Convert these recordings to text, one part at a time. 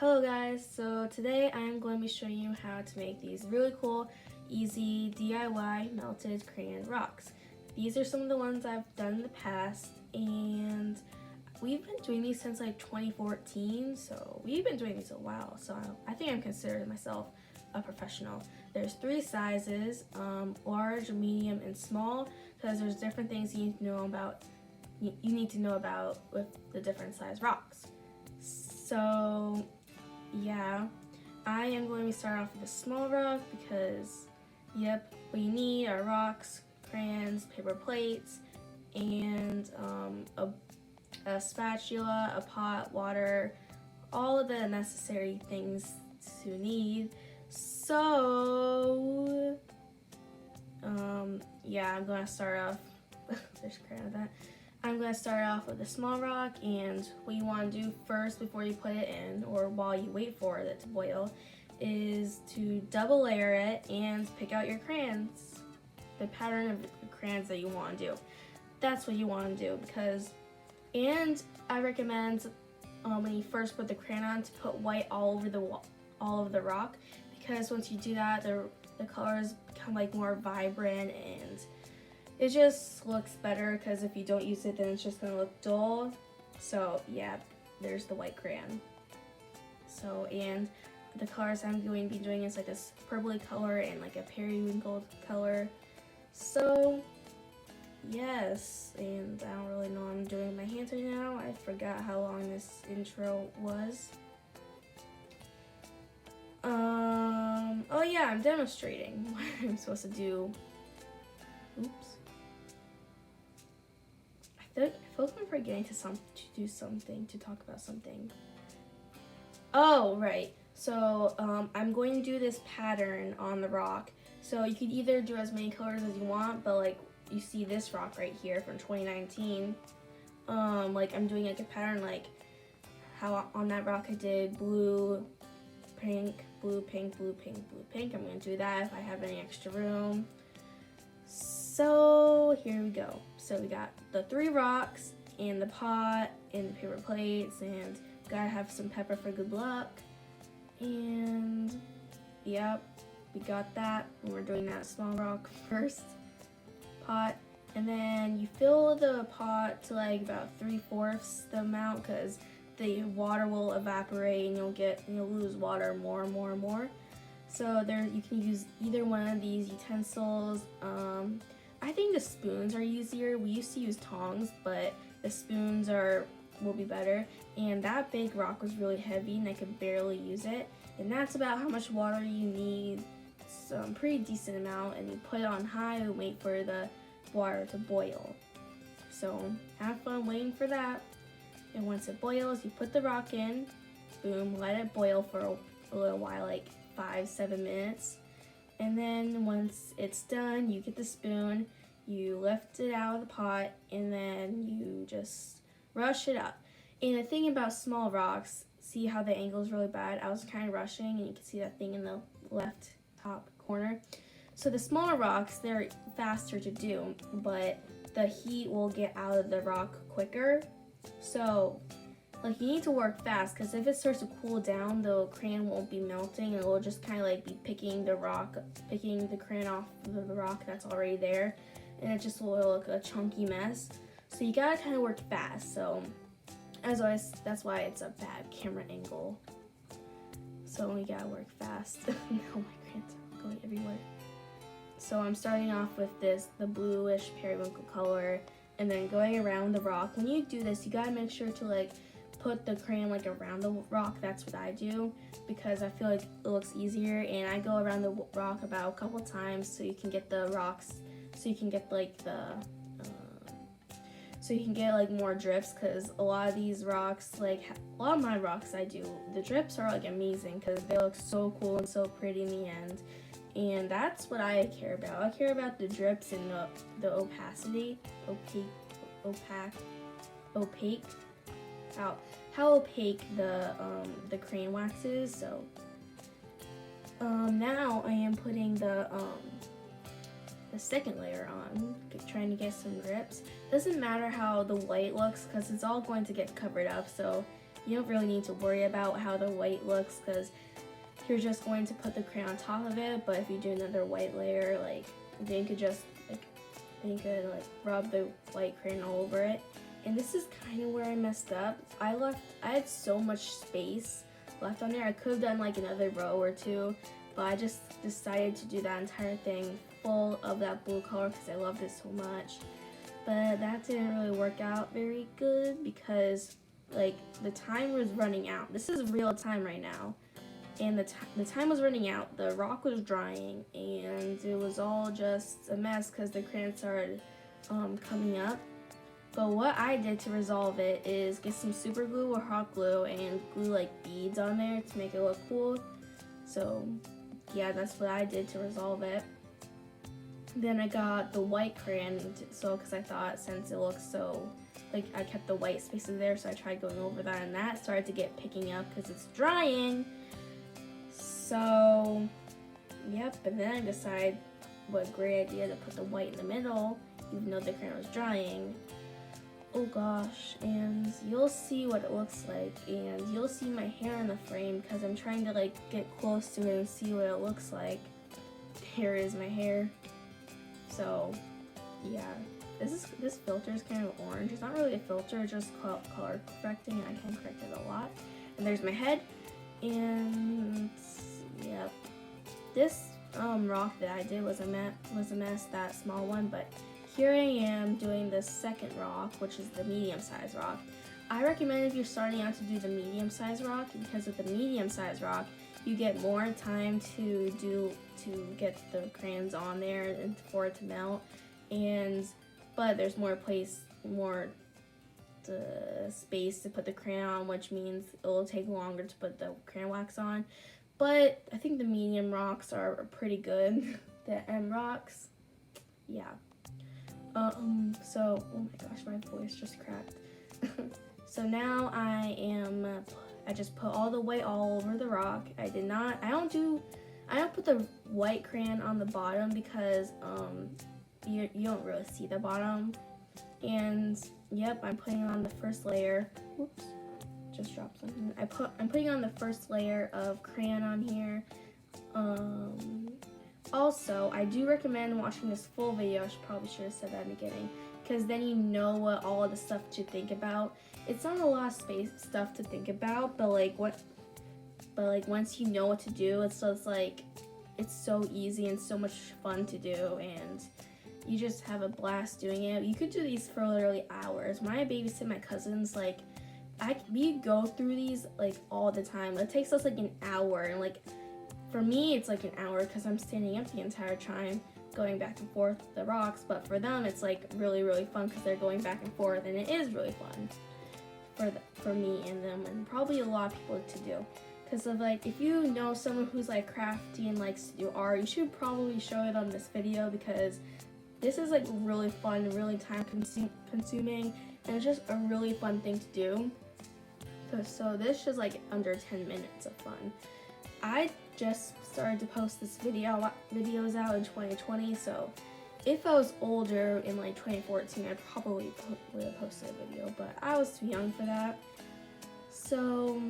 Hello guys, so today I am going to be showing you how to make these really cool, easy DIY melted crayon rocks. These are some of the ones I've done in the past, and we've been doing these since like 2014, so we've been doing these a while, so I think I'm considering myself a professional. There's three sizes, large, medium, and small, because there's different things you need to know about with the different size rocks. So yeah, I am going to start off with a small rock because, yep, what you need are rocks, crayons, paper plates, and a spatula, a pot, water, all of the necessary things to need. So, yeah, I'm going to start off, there's crayon with that. I'm going to start off with a small rock, and what you want to do first before you put it in, or while you wait for it to boil, is to double layer it and pick out your crayons, the pattern of the crayons that you want to do. That's what you want to do and I recommend when you first put the crayon on to put white all over the rock, because once you do that, the colors become like more vibrant and it just looks better, because if you don't use it, then it's just gonna look dull. So yeah, there's the white crayon. So, and the colors I'm going to be doing is like a purpley color and like a periwinkle color. So yes, and I don't really know what I'm doing with my hands right now. I forgot how long this intro was. Oh yeah, I'm demonstrating what I'm supposed to do. Oops. I feel like I'm forgetting to talk about something. Oh, right. So, I'm going to do this pattern on the rock. So you could either do as many colors as you want, but like you see this rock right here from 2019. Like I'm doing like a pattern, like how on that rock I did blue, pink, blue, pink, blue, pink, blue, pink. I'm going to do that if I have any extra room. So here we go. So we got the three rocks and the pot and the paper plates, and gotta have some pepper for good luck. And yep, we got that. And we're doing that small rock first, pot, and then you fill the pot to like about 3/4 the amount, because the water will evaporate and you'll lose water more and more and more. So there, you can use either one of these utensils. I think the spoons are easier. We used to use tongs, but the spoons will be better. And that big rock was really heavy and I could barely use it. And that's about how much water you need. It's a pretty decent amount, and you put it on high and wait for the water to boil. So have fun waiting for that. And once it boils, you put the rock in, boom, let it boil for a little while, like 5-7 minutes. And then once it's done, you get the spoon, you lift it out of the pot, and then you just rush it up. And the thing about small rocks, see how the angle is really bad? I was kind of rushing, and you can see that thing in the left top corner. So the smaller rocks, they're faster to do, but the heat will get out of the rock quicker. So like you need to work fast, because if it starts to cool down, the crayon won't be melting, and it will just kind of like be picking the crayon off of the rock that's already there, and it just will look a chunky mess. So you gotta kind of work fast. So as always, that's why it's a bad camera angle. So we gotta work fast. Now my crayons are going everywhere. So I'm starting off with the bluish periwinkle color, and then going around the rock. When you do this, you gotta make sure to like put the crayon like around the rock. That's what I do, because I feel like it looks easier, and I go around the rock about a couple times so you can get the rocks, so you can get like more drips, because a lot of these rocks, like a lot of my rocks I do, the drips are like amazing because they look so cool and so pretty in the end. And that's what I care about. I care about the drips and the opacity, opaque, how opaque the crayon wax is. So now I am putting the second layer on, trying to get some drips. Doesn't matter how the white looks, because it's all going to get covered up. So you don't really need to worry about how the white looks because you're just going to put the crayon on top of it. But if you do another white layer, like then you could just rub the white crayon all over it. And this is kind of where I messed up. I had so much space left on there. I could have done like another row or two, but I just decided to do that entire thing full of that blue color because I loved it so much. But that didn't really work out very good because like the time was running out. This is real time right now. And the time was running out, the rock was drying, and it was all just a mess because the crayon started coming up. But what I did to resolve it is get some super glue or hot glue and glue like beads on there to make it look cool. So yeah, that's what I did to resolve it. Then I got the white crayon, because I thought since it looks so, like I kept the white spaces there, so I tried going over that, and that started to get picking up because it's drying. So, yep, and then I decided what a great idea to put the white in the middle, even though the crayon was drying. Oh gosh, and you'll see what it looks like, and you'll see my hair in the frame because I'm trying to like get close to it and see what it looks like. Here is my hair. So, yeah, this filter is kind of orange. It's not really a filter, it's just color correcting, and I can correct it a lot. And there's my head, and yeah, this rock that I did was a mess, that small one, but here I am doing the second rock, which is the medium-sized rock. I recommend if you're starting out to do the medium-sized rock, because with the medium-sized rock, you get more time to get the crayons on there and for it to melt, but there's more space to put the crayon on, which means it will take longer to put the crayon wax on. But I think the medium rocks are pretty good. The M rocks, yeah. So, oh my gosh, my voice just cracked. So now I just put all the white all over the rock. I don't put the white crayon on the bottom because you don't really see the bottom. And yep, I'm putting on the first layer. Whoops, just dropped something. I'm putting on the first layer of crayon on here. Also, I do recommend watching this full video. I probably should have said that in the beginning, because then you know what all of the stuff to think about. It's not a lot of stuff to think about, but once you know what to do, it's so easy and so much fun to do, and you just have a blast doing it. You could do these for literally hours. When I babysit my cousins, we go through these all the time. It takes us an hour, and for me it's an hour because I'm standing up the entire time going back and forth with the rocks, but for them it's really, really fun because they're going back and forth, and it is really fun for me and them, and probably a lot of people to do. Because of if you know someone who's crafty and likes to do art, you should probably show it on this video, because this is really fun, really time consuming, and it's just a really fun thing to do. So this is under 10 minutes of fun. I just started to post this videos out in 2020, so if I was older in 2014, I probably would have posted a video, but I was too young for that. So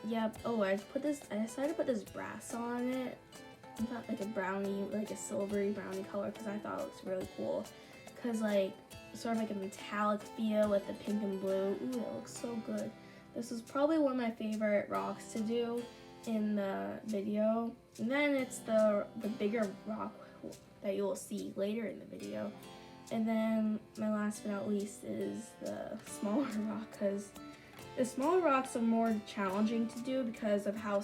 yep. Oh, I decided to put this brass on it. I thought a brownie, a silvery brownie color, because I thought it looks really cool. Because sort of a metallic feel with the pink and blue. Ooh, it looks so good. This is probably one of my favorite rocks to do in the video. And then it's the bigger rock that you will see later in the video. And then my last but not least is the smaller rock, because the smaller rocks are more challenging to do because of how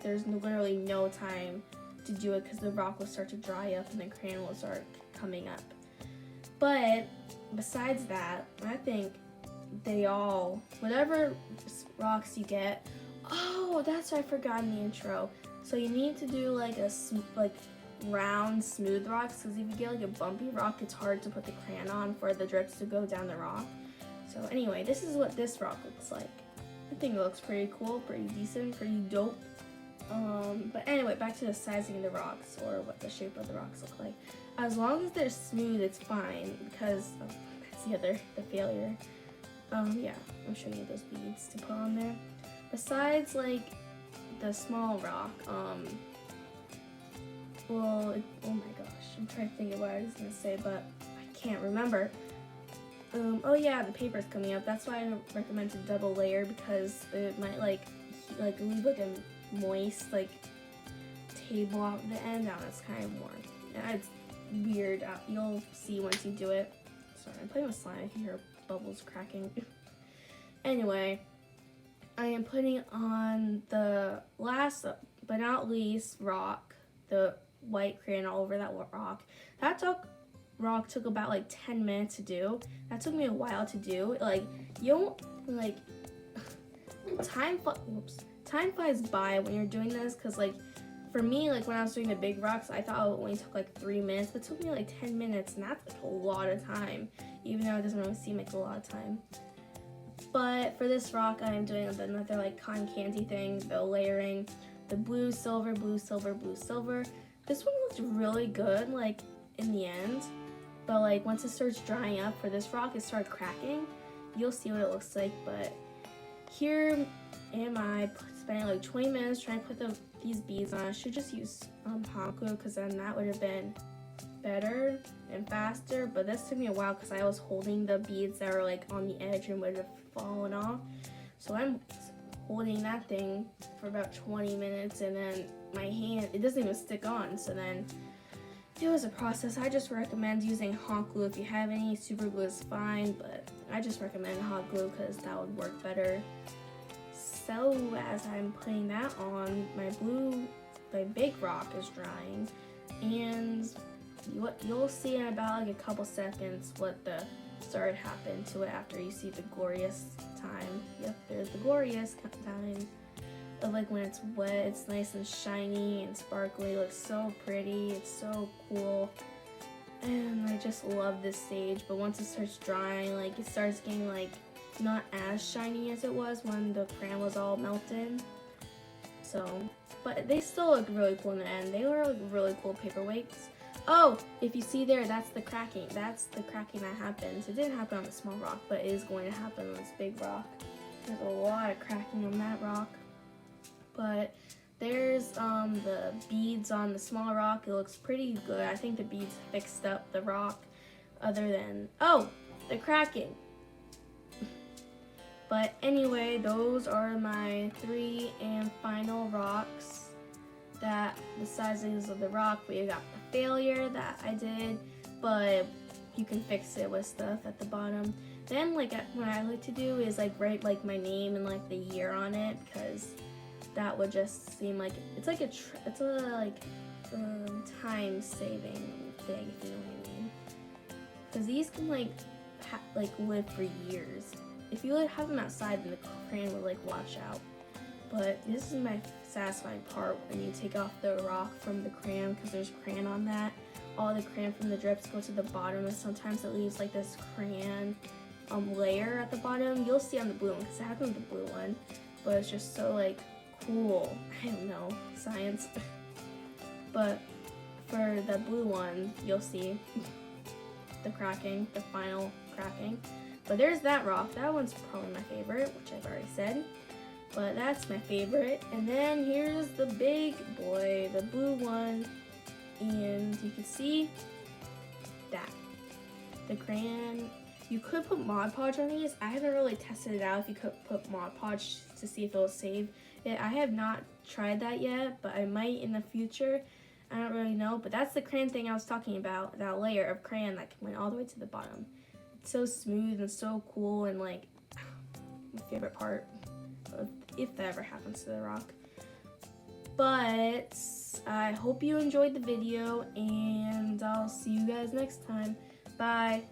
there's literally no time to do it, because the rock will start to dry up and the crayon will start coming up. But besides that, I think whatever rocks you get, oh, that's what I forgot in the intro. So you need to do round, smooth rocks, because if you get a bumpy rock, it's hard to put the crayon on for the drips to go down the rock. So anyway, this is what this rock looks like. I think it looks pretty cool, pretty decent, pretty dope. But anyway, back to the sizing of the rocks, or what the shape of the rocks look like. As long as they're smooth, it's fine, because that's the failure. Yeah, I'm showing you those beads to put on there. Besides, like, the small rock, well, oh my gosh, I'm trying to think of what I was gonna say, but I can't remember. Oh yeah, the paper's coming up. That's why I recommend to double layer, because it might like leave like a moist like table out the end. Now it's kind of warm. Yeah, it's weird. You'll see once you do it. Sorry, I'm playing with slime. I can hear bubbles cracking. Anyway, I am putting on the last but not least rock, the white crayon all over that rock. That rock took about like 10 minutes to do. That took me a while to do. Like, you don't like time flies by when you're doing this, because like for me, like when I was doing the big rocks, I thought it only took like 3 minutes, but it took me like 10 minutes, and that's like a lot of time, even though it doesn't really seem like a lot of time. But for this rock, I am doing another like cotton candy thing, the layering, the blue, silver, blue, silver, blue, silver. This one looks really good, like in the end, but like once it starts drying up for this rock, it started cracking. You'll see what it looks like. But here am I spending like 20 minutes trying to put these beads on. I should just use hot glue, because then that would have been better and faster, but this took me a while because I was holding the beads that were like on the edge and would have fallen off. So I'm holding that thing for about 20 minutes, and then my hand, it doesn't even stick on. So then it was a process. I just recommend using hot glue. If you have any, super glue is fine, but I just recommend hot glue because that would work better. So as I'm putting that on, my big rock is drying, and you'll see in about like a couple seconds what the started happened to it after you see the glorious time. Yep, there's the glorious time of like when it's wet. It's nice and shiny and sparkly. It looks so pretty. It's so cool, and I just love this stage. But once it starts drying, like it starts getting like not as shiny as it was when the crayon was all melted. So, but they still look really cool in the end. They were like really cool paperweights. Oh, if you see there, that's the cracking. That's the cracking that happens. It didn't happen on the small rock, but it is going to happen on this big rock. There's a lot of cracking on that rock. But there's the beads on the small rock. It looks pretty good. I think the beads fixed up the rock, other than, oh, the cracking. But anyway, those are my 3 and final rocks. That the sizes of the rock, we got the failure that I did, but you can fix it with stuff at the bottom. Then like what I like to do is like write like my name and like the year on it, because that would just seem like it's like time saving thing, if you know what I mean. Because these can like live for years. If you have them outside, then the crayon will like wash out. But this is my satisfying part, when you take off the rock from the crayon, because there's crayon on that. All the crayon from the drips go to the bottom, and sometimes it leaves like this crayon layer at the bottom. You'll see on the blue one, because it happened with the blue one, but it's just so like cool. I don't know, science. But for the blue one, you'll see the cracking, the final cracking. But there's that rock. That one's probably my favorite, which I've already said. But that's my favorite. And then here's the big boy, the blue one. And you can see that. The crayon. You could put Mod Podge on these. I haven't really tested it out if you could put Mod Podge to see if it will save it. I have not tried that yet, but I might in the future. I don't really know. But that's the crayon thing I was talking about. That layer of crayon that went all the way to the bottom. It's so smooth and so cool, and like my favorite part, if that ever happens to the rock. But I hope you enjoyed the video, and I'll see you guys next time. Bye.